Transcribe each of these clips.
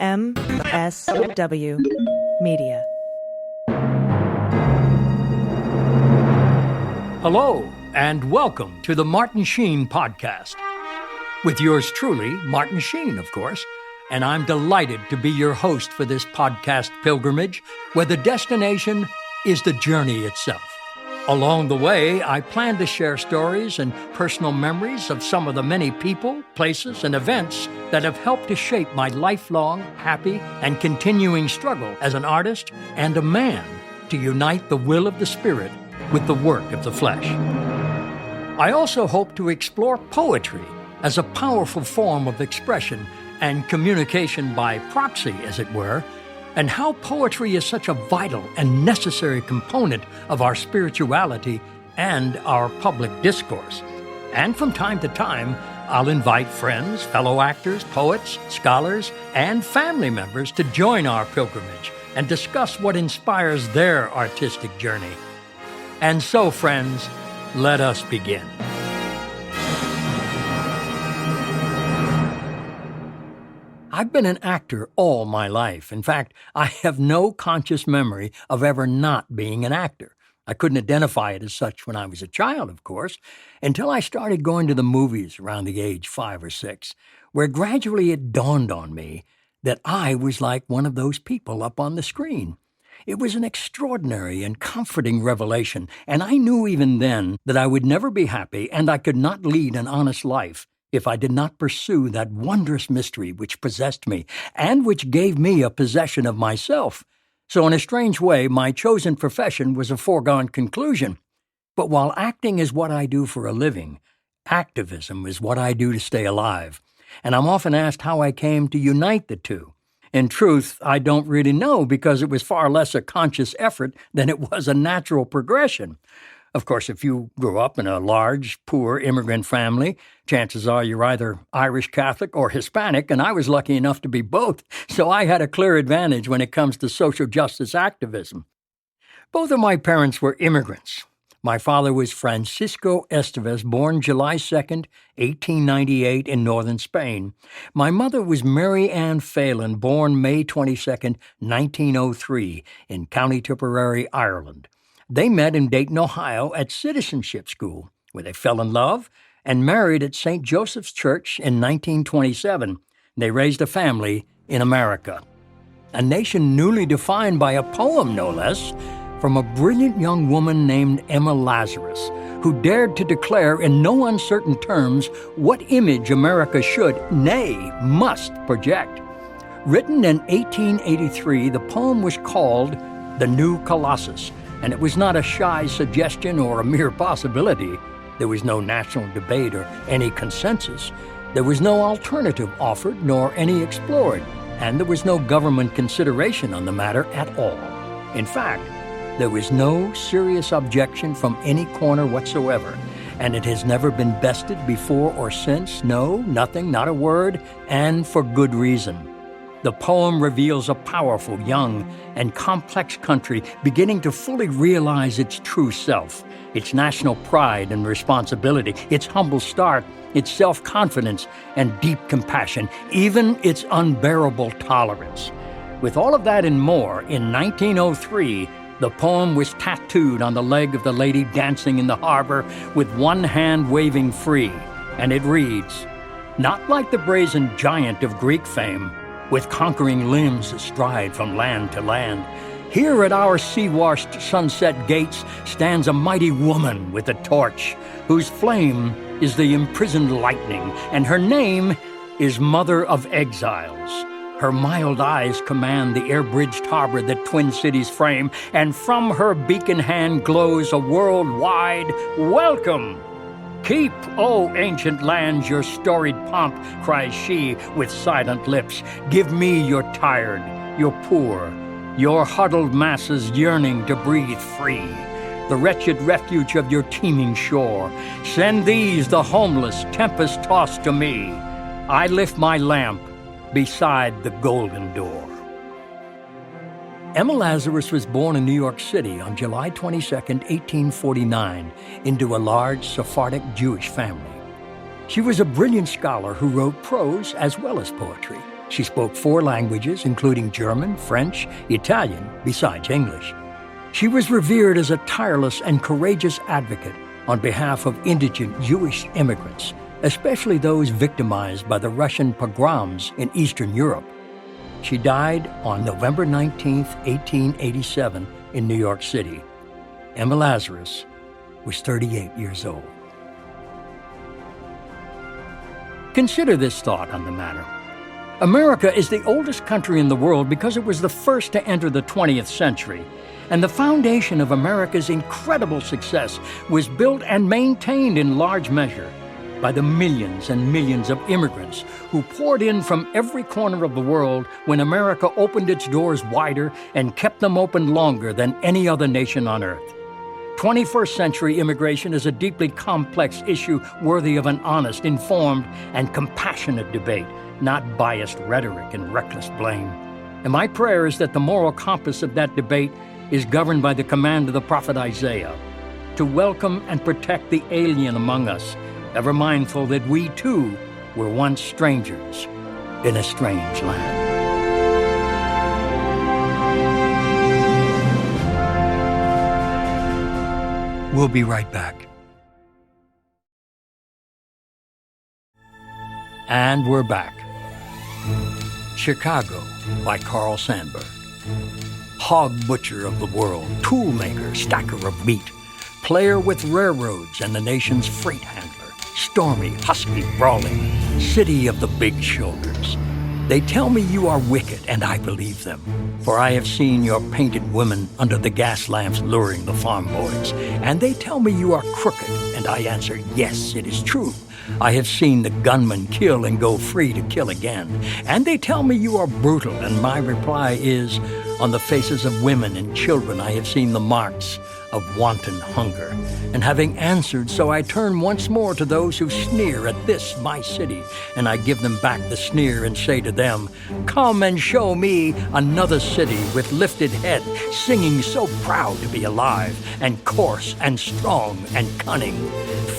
MSW Media. Hello, and welcome to the Martin Sheen Podcast. With yours truly, Martin Sheen, of course, and I'm delighted to be your host for this podcast pilgrimage, where the destination is the journey itself. Along the way, I plan to share stories and personal memories of some of the many people, places, and events that have helped to shape my lifelong, happy, and continuing struggle as an artist and a man to unite the will of the Spirit with the work of the flesh. I also hope to explore poetry as a powerful form of expression and communication by proxy, as it were, and how poetry is such a vital and necessary component of our spirituality and our public discourse. And from time to time, I'll invite friends, fellow actors, poets, scholars, and family members to join our pilgrimage and discuss what inspires their artistic journey. And so, friends, let us begin. I've been an actor all my life. In fact, I have no conscious memory of ever not being an actor. I couldn't identify it as such when I was a child, of course, until I started going to the movies around the age 5 or 6, where gradually it dawned on me that I was like one of those people up on the screen. It was an extraordinary and comforting revelation, and I knew even then that I would never be happy and I could not lead an honest life if I did not pursue that wondrous mystery which possessed me and which gave me a possession of myself. So in a strange way, my chosen profession was a foregone conclusion. But while acting is what I do for a living, activism is what I do to stay alive. And I'm often asked how I came to unite the two. In truth, I don't really know, because it was far less a conscious effort than it was a natural progression. Of course, if you grew up in a large, poor immigrant family, chances are you're either Irish Catholic or Hispanic, and I was lucky enough to be both, so I had a clear advantage when it comes to social justice activism. Both of my parents were immigrants. My father was Francisco Estevez, born July 2nd, 1898 in northern Spain. My mother was Mary Ann Phelan, born May 22nd, 1903 in County Tipperary, Ireland. They met in Dayton, Ohio at Citizenship School, where they fell in love and married at St. Joseph's Church in 1927. They raised a family in America, a nation newly defined by a poem, no less, from a brilliant young woman named Emma Lazarus, who dared to declare in no uncertain terms what image America should, nay, must project. Written in 1883, the poem was called The New Colossus, and it was not a shy suggestion or a mere possibility. There was no national debate or any consensus. There was no alternative offered nor any explored, and there was no government consideration on the matter at all. In fact, there was no serious objection from any corner whatsoever, and it has never been bested before or since. No, nothing, not a word, and for good reason. The poem reveals a powerful, young, and complex country beginning to fully realize its true self, its national pride and responsibility, its humble start, its self-confidence and deep compassion, even its unbearable tolerance. With all of that and more, in 1903, the poem was tattooed on the leg of the lady dancing in the harbor with one hand waving free, and it reads, "Not like the brazen giant of Greek fame, with conquering limbs astride from land to land. Here at our sea-washed sunset gates stands a mighty woman with a torch, whose flame is the imprisoned lightning, and her name is Mother of Exiles. Her mild eyes command the air-bridged harbor that twin cities frame, and from her beacon hand glows a worldwide welcome. Keep, O ancient lands, your storied pomp, cries she with silent lips. Give me your tired, your poor, your huddled masses yearning to breathe free, the wretched refuge of your teeming shore. Send these, the homeless, tempest-tossed, to me. I lift my lamp beside the golden door." Emma Lazarus was born in New York City on July 22, 1849, into a large Sephardic Jewish family. She was a brilliant scholar who wrote prose as well as poetry. She spoke 4 languages, including German, French, Italian, besides English. She was revered as a tireless and courageous advocate on behalf of indigent Jewish immigrants, especially those victimized by the Russian pogroms in Eastern Europe. She died on November 19, 1887, in New York City. Emma Lazarus was 38 years old. Consider this thought on the matter. America is the oldest country in the world because it was the first to enter the 20th century, and the foundation of America's incredible success was built and maintained in large measure by the millions and millions of immigrants who poured in from every corner of the world when America opened its doors wider and kept them open longer than any other nation on earth. 21st century immigration is a deeply complex issue worthy of an honest, informed, and compassionate debate, not biased rhetoric and reckless blame. And my prayer is that the moral compass of that debate is governed by the command of the prophet Isaiah, to welcome and protect the alien among us, ever mindful that we too were once strangers in a strange land. We'll be right back. And we're back. Chicago by Carl Sandburg. Hog butcher of the world, tool maker, stacker of meat, player with railroads and the nation's freight handler, stormy, husky, brawling, city of the big shoulders. They tell me you are wicked, and I believe them, for I have seen your painted women under the gas lamps luring the farm boys. And they tell me you are crooked, and I answer, yes, it is true. I have seen the gunman kill and go free to kill again. And they tell me you are brutal, and my reply is, on the faces of women and children I have seen the marks of wanton hunger. And having answered, so I turn once more to those who sneer at this, my city, and I give them back the sneer and say to them, come and show me another city with lifted head, singing so proud to be alive, and coarse and strong and cunning,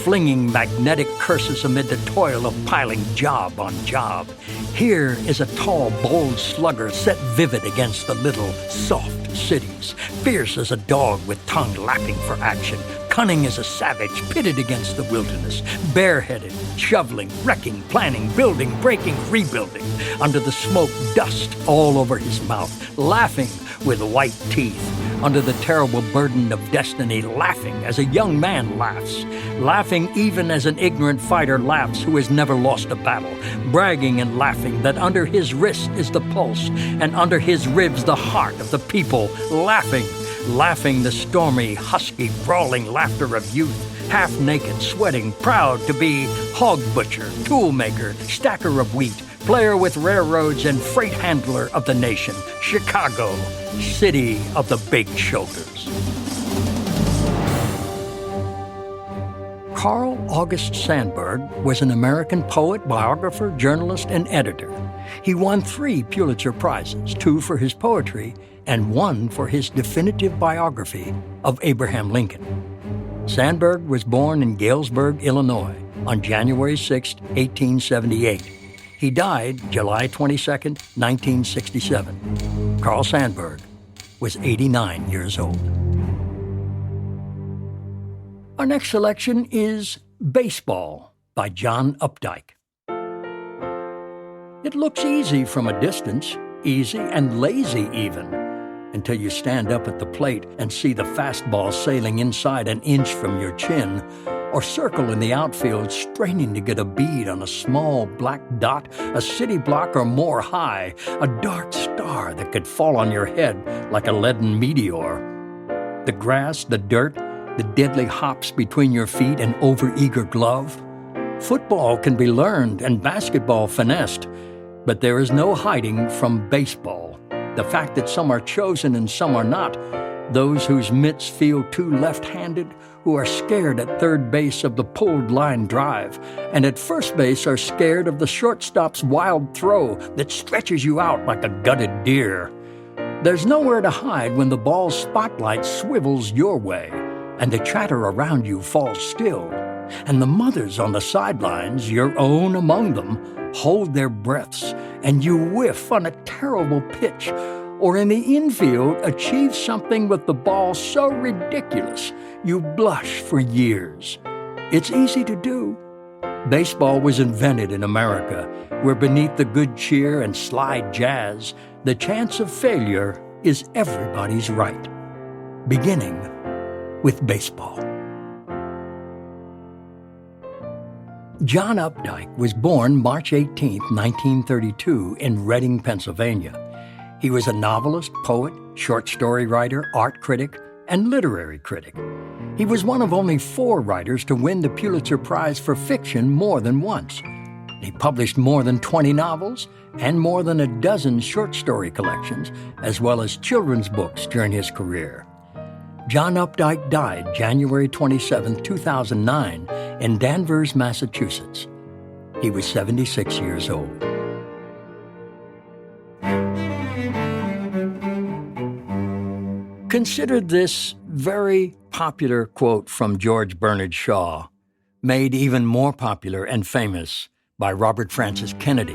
flinging magnetic curses amid the toil of piling job on job. Here is a tall, bold slugger set vivid against the little, soft cities, fierce as a dog with tongue lapping for action, cunning as a savage pitted against the wilderness, bareheaded, shoveling, wrecking, planning, building, breaking, rebuilding, under the smoke, dust all over his mouth, laughing with white teeth, under the terrible burden of destiny, laughing as a young man laughs, laughing even as an ignorant fighter laughs who has never lost a battle, bragging and laughing that under his wrist is the pulse, and under his ribs the heart of the people, laughing, laughing the stormy, husky, brawling laughter of youth, half-naked, sweating, proud to be hog butcher, tool maker, stacker of wheat, player with railroads and freight handler of the nation, Chicago, city of the big shoulders. Carl August Sandburg was an American poet, biographer, journalist, and editor. He won 3 Pulitzer Prizes, 2 for his poetry and 1 for his definitive biography of Abraham Lincoln. Sandburg was born in Galesburg, Illinois, on January 6, 1878. He died July 22, 1967. Carl Sandburg was 89 years old. Our next selection is Baseball by John Updike. It looks easy from a distance, easy and lazy even, until you stand up at the plate and see the fastball sailing inside an inch from your chin, or circle in the outfield straining to get a bead on a small black dot a city block or more high, a dark star that could fall on your head like a leaden meteor. The grass, the dirt, the deadly hops between your feet, an overeager glove. Football can be learned and basketball finessed, but there is no hiding from baseball. The fact that some are chosen and some are not, those whose mitts feel too left-handed, who are scared at third base of the pulled line drive, and at first base are scared of the shortstop's wild throw that stretches you out like a gutted deer. There's nowhere to hide when the ball's spotlight swivels your way, and the chatter around you falls still. and the mothers on the sidelines, your own among them, hold their breaths, and you whiff on a terrible pitch, or in the infield achieve something with the ball so ridiculous you blush for years. It's easy to do. Baseball was invented in America, where beneath the good cheer and slide jazz, the chance of failure is everybody's right. Beginning with baseball. John Updike was born March 18, 1932, in Reading, Pennsylvania. He was a novelist, poet, short story writer, art critic, and literary critic. He was one of only 4 writers to win the Pulitzer Prize for fiction more than once. He published more than 20 novels and more than a dozen short story collections, as well as children's books during his career. John Updike died January 27, 2009, in Danvers, Massachusetts. He was 76 years old. Consider this very popular quote from George Bernard Shaw, made even more popular and famous by Robert Francis Kennedy,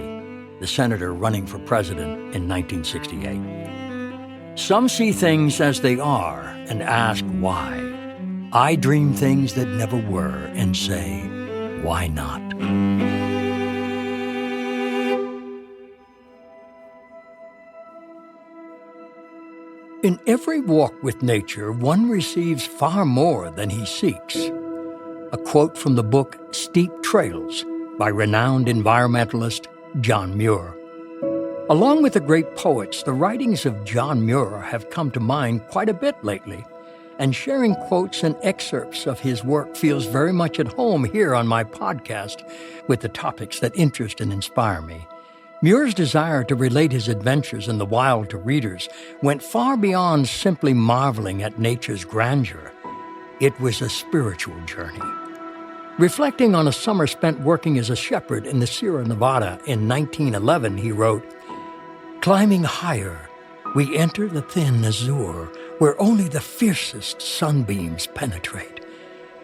the senator running for president in 1968. Some see things as they are and ask why. I dream things that never were and say, why not? In every walk with nature, one receives far more than he seeks. A quote from the book Steep Trails by renowned environmentalist John Muir. Along with the great poets, the writings of John Muir have come to mind quite a bit lately, and sharing quotes and excerpts of his work feels very much at home here on my podcast with the topics that interest and inspire me. Muir's desire to relate his adventures in the wild to readers went far beyond simply marveling at nature's grandeur. It was a spiritual journey. Reflecting on a summer spent working as a shepherd in the Sierra Nevada in 1911, he wrote, "Climbing higher, we enter the thin azure where only the fiercest sunbeams penetrate.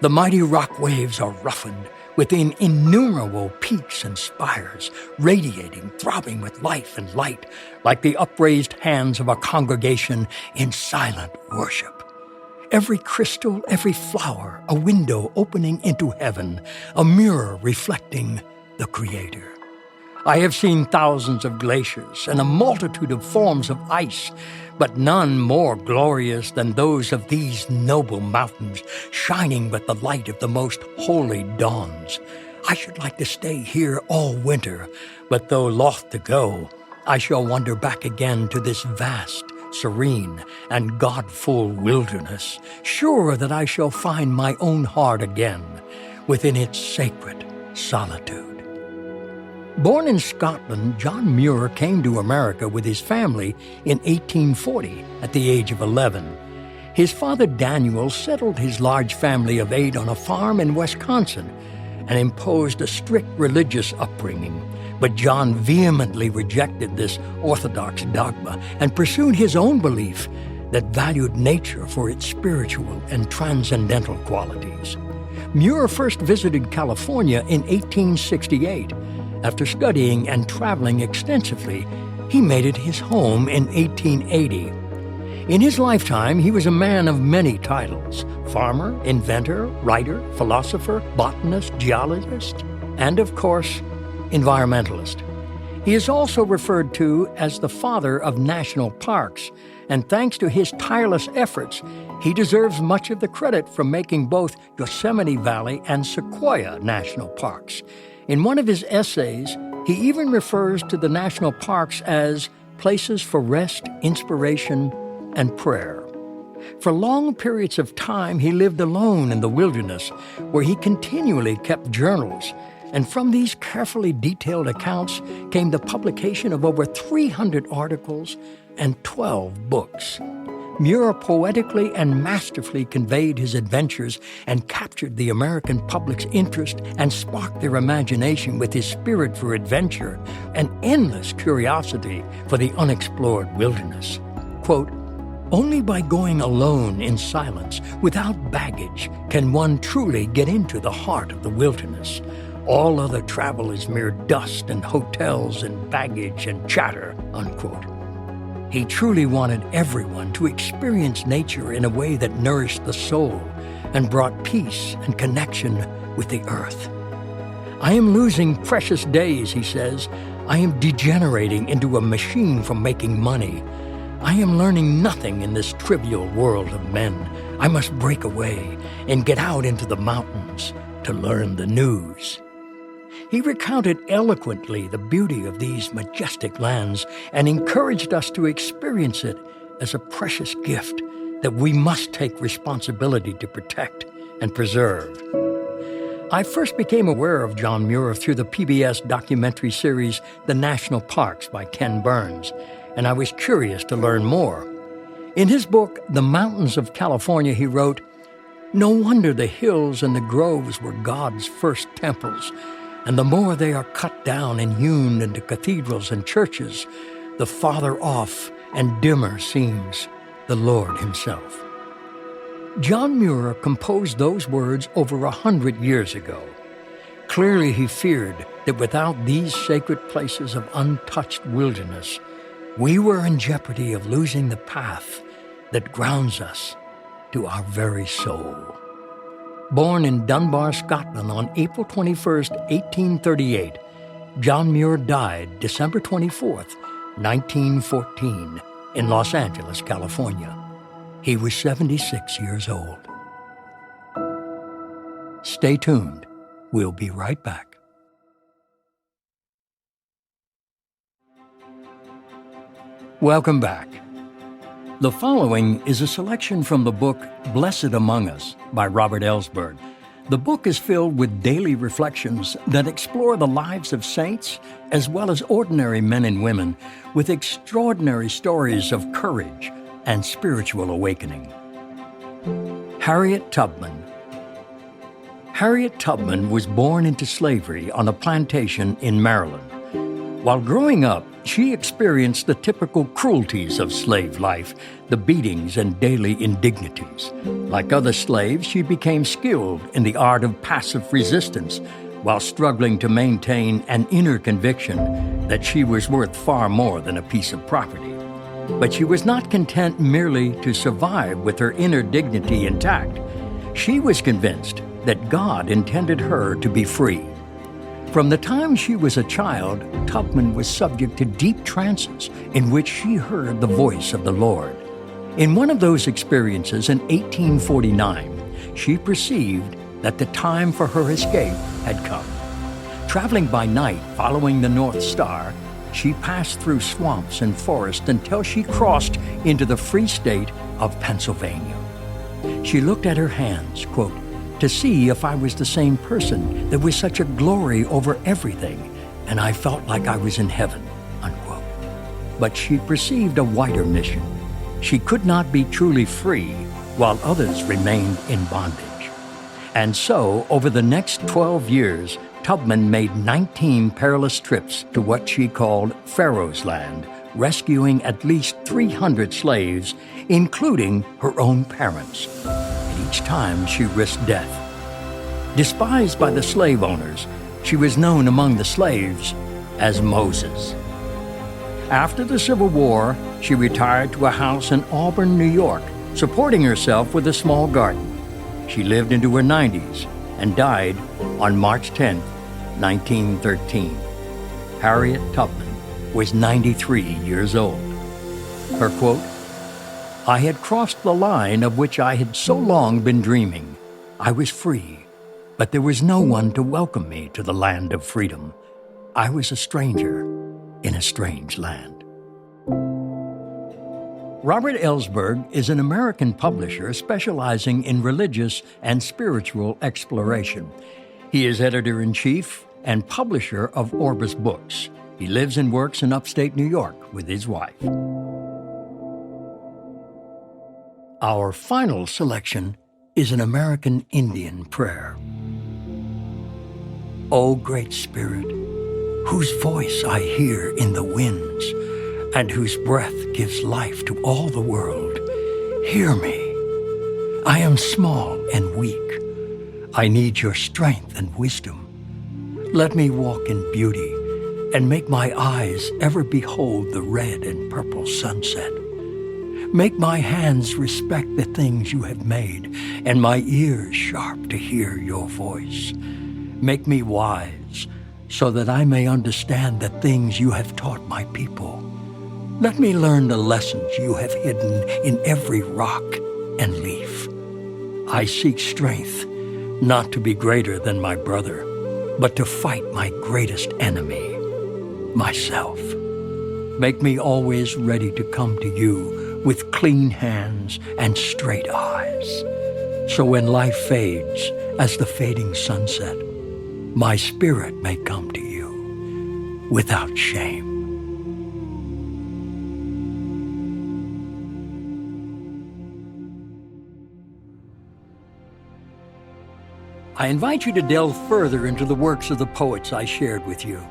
The mighty rock waves are roughened within innumerable peaks and spires, radiating, throbbing with life and light, like the upraised hands of a congregation in silent worship. Every crystal, every flower, a window opening into heaven, a mirror reflecting the Creator. I have seen thousands of glaciers and a multitude of forms of ice, but none more glorious than those of these noble mountains, shining with the light of the most holy dawns. I should like to stay here all winter, but though loth to go, I shall wander back again to this vast, serene, and God-full wilderness, sure that I shall find my own heart again within its sacred solitude." Born in Scotland, John Muir came to America with his family in 1840 at the age of 11. His father Daniel settled his large family of 8 on a farm in Wisconsin and imposed a strict religious upbringing. But John vehemently rejected this orthodox dogma and pursued his own belief that valued nature for its spiritual and transcendental qualities. Muir first visited California in 1868. After studying and traveling extensively, he made it his home in 1880. In his lifetime, he was a man of many titles: farmer, inventor, writer, philosopher, botanist, geologist, and, of course, environmentalist. He is also referred to as the father of national parks, and thanks to his tireless efforts, he deserves much of the credit for making both Yosemite Valley and Sequoia national parks. In one of his essays, he even refers to the national parks as places for rest, inspiration, and prayer. For long periods of time, he lived alone in the wilderness, where he continually kept journals, and from these carefully detailed accounts came the publication of over 300 articles and 12 books. Muir poetically and masterfully conveyed his adventures and captured the American public's interest and sparked their imagination with his spirit for adventure and endless curiosity for the unexplored wilderness. Quote, Only by going alone in silence, without baggage, can one truly get into the heart of the wilderness. All other travel is mere dust and hotels and baggage and chatter, unquote. He truly wanted everyone to experience nature in a way that nourished the soul and brought peace and connection with the earth. I am losing precious days, he says. I am degenerating into a machine for making money. I am learning nothing in this trivial world of men. I must break away and get out into the mountains to learn the news. He recounted eloquently the beauty of these majestic lands and encouraged us to experience it as a precious gift that we must take responsibility to protect and preserve. I first became aware of John Muir through the PBS documentary series The National Parks by Ken Burns, and I was curious to learn more. In his book, The Mountains of California, he wrote, "No wonder the hills and the groves were God's first temples, and the more they are cut down and hewn into cathedrals and churches, the farther off and dimmer seems the Lord himself." John Muir composed those words over 100 years ago. Clearly he feared that without these sacred places of untouched wilderness, we were in jeopardy of losing the path that grounds us to our very soul. Born in Dunbar, Scotland on April 21, 1838, John Muir died December 24, 1914, in Los Angeles, California. He was 76 years old. Stay tuned. We'll be right back. Welcome back. The following is a selection from the book Blessed Among Us by Robert Ellsberg. The book is filled with daily reflections that explore the lives of saints as well as ordinary men and women with extraordinary stories of courage and spiritual awakening. Harriet Tubman. Harriet Tubman was born into slavery on a plantation in Maryland. While growing up, she experienced the typical cruelties of slave life, the beatings and daily indignities. Like other slaves, she became skilled in the art of passive resistance while struggling to maintain an inner conviction that she was worth far more than a piece of property. But she was not content merely to survive with her inner dignity intact. She was convinced that God intended her to be free. From the time she was a child, Tubman was subject to deep trances in which she heard the voice of the Lord. In one of those experiences in 1849, she perceived that the time for her escape had come. Traveling by night following the North Star, she passed through swamps and forests until she crossed into the free state of Pennsylvania. She looked at her hands, quote, to see if I was the same person. There was such a glory over everything, and I felt like I was in heaven, unquote. But she perceived a wider mission. She could not be truly free while others remained in bondage. And so, over the next 12 years, Tubman made 19 perilous trips to what she called Pharaoh's Land, rescuing at least 300 slaves, including her own parents. And each time she risked death. Despised by the slave owners, she was known among the slaves as Moses. After the Civil War, she retired to a house in Auburn, New York, supporting herself with a small garden. She lived into her 90s and died on March 10, 1913. Harriet Tubman was 93 years old. Her quote, "I had crossed the line of which I had so long been dreaming. I was free, but there was no one to welcome me to the land of freedom. I was a stranger in a strange land." Robert Ellsberg is an American publisher specializing in religious and spiritual exploration. He is editor-in-chief and publisher of Orbis Books. He lives and works in upstate New York with his wife. Our final selection is an American Indian prayer. O Great Spirit, whose voice I hear in the winds, and whose breath gives life to all the world, Hear me. I am small and weak. I need your strength and wisdom. Let me walk in beauty and make my eyes ever behold the red and purple sunset. Make my hands respect the things you have made, and my ears sharp to hear your voice. Make me wise, so that I may understand the things you have taught my people. Let me learn the lessons you have hidden in every rock and leaf. I seek strength, not to be greater than my brother, but to fight my greatest enemy, myself. Make me always ready to come to you with clean hands and straight eyes. So when life fades as the fading sunset, my spirit may come to you without shame. I invite you to delve further into the works of the poets I shared with you.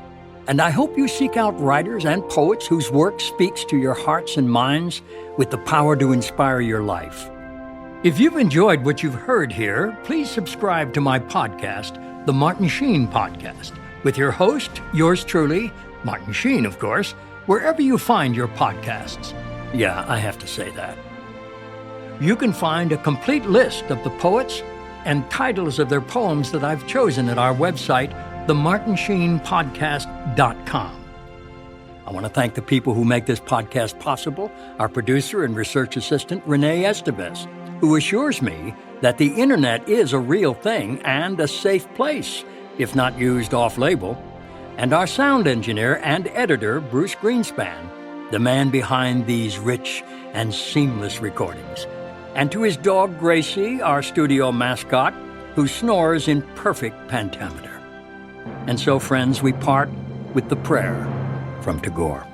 And I hope you seek out writers and poets whose work speaks to your hearts and minds with the power to inspire your life. If you've enjoyed what you've heard here, please subscribe to my podcast, The Martin Sheen Podcast, with your host, yours truly, Martin Sheen, of course, wherever you find your podcasts. Yeah, I have to say that. You can find a complete list of the poets and titles of their poems that I've chosen at our website, themartinsheenpodcast.com. I want to thank the people who make this podcast possible, our producer and research assistant, Renee Estevez, who assures me that the internet is a real thing and a safe place, if not used off-label, and our sound engineer and editor, Bruce Greenspan, the man behind these rich and seamless recordings, and to his dog, Gracie, our studio mascot, who snores in perfect pentameter. And so, friends, we part with the prayer from Tagore.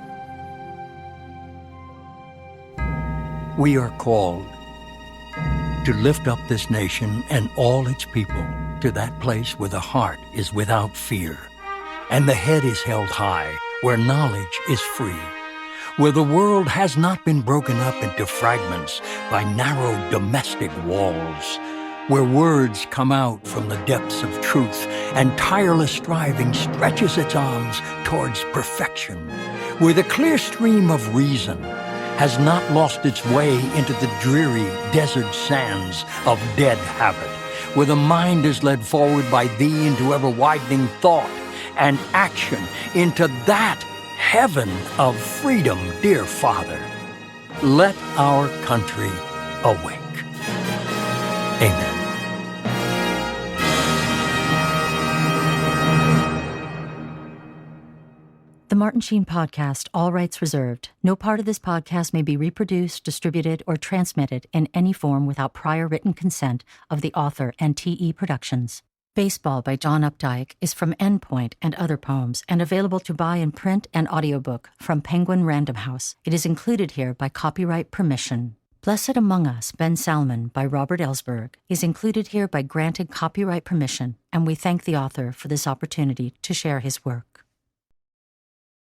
We are called to lift up this nation and all its people to that place where the heart is without fear, and the head is held high, where knowledge is free, where the world has not been broken up into fragments by narrow domestic walls, where words come out from the depths of truth and tireless striving stretches its arms towards perfection, where the clear stream of reason has not lost its way into the dreary desert sands of dead habit, where the mind is led forward by thee into ever-widening thought and action into that heaven of freedom, dear Father. Let our country awake. Amen. The Martin Sheen Podcast, all rights reserved. No part of this podcast may be reproduced, distributed, or transmitted in any form without prior written consent of the author and TE Productions. Baseball by John Updike is from Endpoint and Other Poems and available to buy in print and audiobook from Penguin Random House. It is included here by copyright permission. Blessed Among Us, Ben Salmon by Robert Ellsberg is included here by granted copyright permission, and we thank the author for this opportunity to share his work.